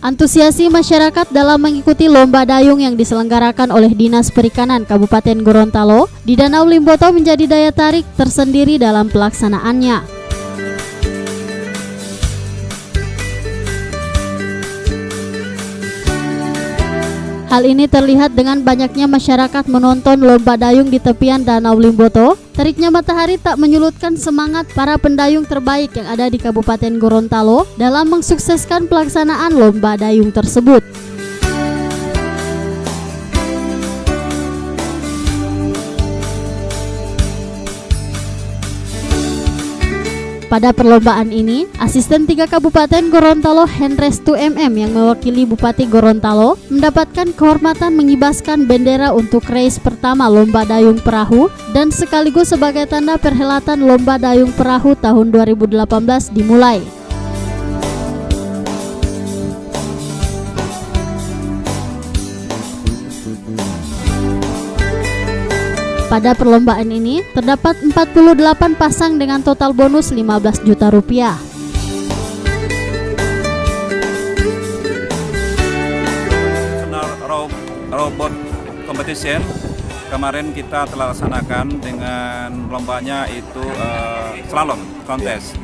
Antusiasi masyarakat dalam mengikuti lomba dayung yang diselenggarakan oleh Dinas Perikanan Kabupaten Gorontalo di Danau Limboto menjadi daya tarik tersendiri dalam pelaksanaannya. Hal ini terlihat dengan banyaknya masyarakat menonton lomba dayung di tepian Danau Limboto. Teriknya matahari tak menyurutkan semangat para pendayung terbaik yang ada di Kabupaten Gorontalo dalam mensukseskan pelaksanaan lomba dayung tersebut. Pada perlombaan ini, Asisten 3 Kabupaten Gorontalo Henrestu MM yang mewakili Bupati Gorontalo mendapatkan kehormatan mengibaskan bendera untuk race pertama Lomba Dayung Perahu dan sekaligus sebagai tanda perhelatan Lomba Dayung Perahu tahun 2018 dimulai. Pada perlombaan ini, terdapat 48 pasang dengan total bonus 15 juta rupiah. Robot competition kemarin kita telah laksanakan dengan lombanya itu slalom kontes.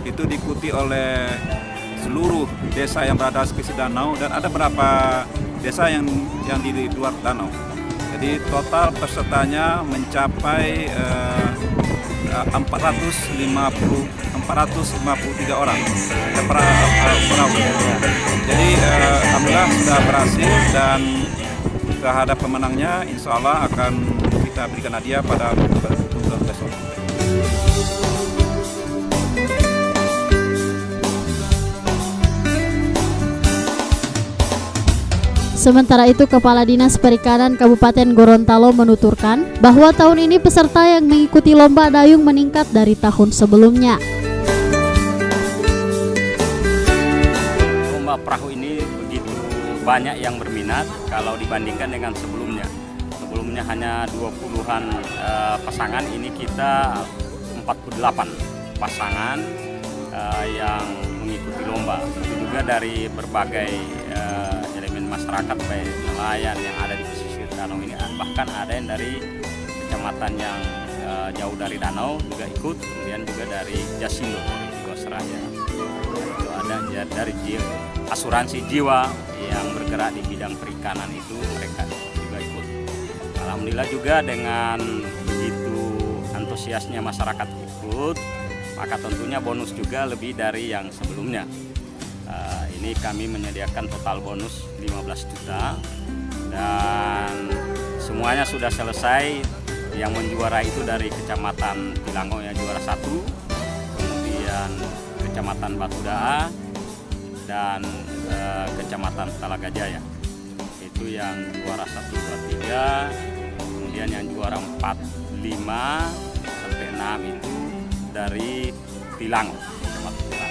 Itu diikuti oleh seluruh desa yang berada di sekitar danau dan ada beberapa desa yang di luar danau. Jadi total pesertanya mencapai 453 orang. Jadi alhamdulillah sudah berhasil dan terhadap pemenangnya insya Allah akan kita berikan hadiah pada bulan besok. Sementara itu, Kepala Dinas Perikanan Kabupaten Gorontalo menuturkan bahwa tahun ini peserta yang mengikuti lomba dayung meningkat dari tahun sebelumnya. Lomba perahu ini begitu banyak yang berminat kalau dibandingkan dengan sebelumnya. Sebelumnya hanya 20-an pasangan, ini kita 48 pasangan yang mengikuti lomba. Itu juga dari berbagai elemen masyarakat, baik nelayan yang ada di pesisir danau ini, bahkan ada yang dari kecamatan yang jauh dari danau juga ikut, kemudian juga dari Jasindo, dari Jiwasraya, itu ada dari asuransi jiwa yang bergerak di bidang perikanan, itu mereka juga ikut. Alhamdulillah juga dengan begitu antusiasnya masyarakat ikut, maka tentunya bonus juga lebih dari yang sebelumnya. Ini kami menyediakan total bonus 15 juta dan semuanya sudah selesai. Yang menjuara itu dari Kecamatan Tilango ya, juara 1, kemudian Kecamatan Batudaa dan Kecamatan Talaga Jaya. Itu yang juara 1, 2, 3, kemudian yang juara 4, 5 sampai 6 itu dari Tilango, Kecamatan Tilango.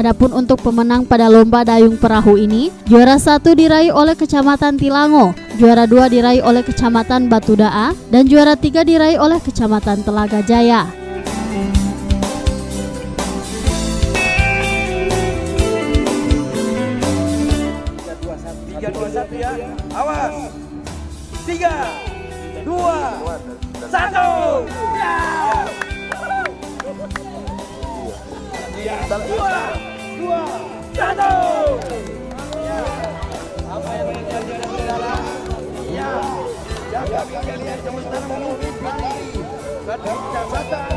Adapun untuk pemenang pada lomba dayung perahu ini, juara 1 diraih oleh Kecamatan Tilango, juara 2 diraih oleh Kecamatan Batudaa, dan juara 3 diraih oleh Kecamatan Talaga Jaya. Ya. Awas. 3, 2, 1. Ya. 2, 1. Apa yang terjadi di dalam? Ya. Jaga kalian sementara menunggu berkecamatan.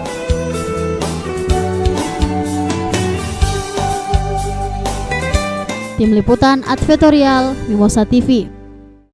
Tim Liputan Advertorial Mimosa TV.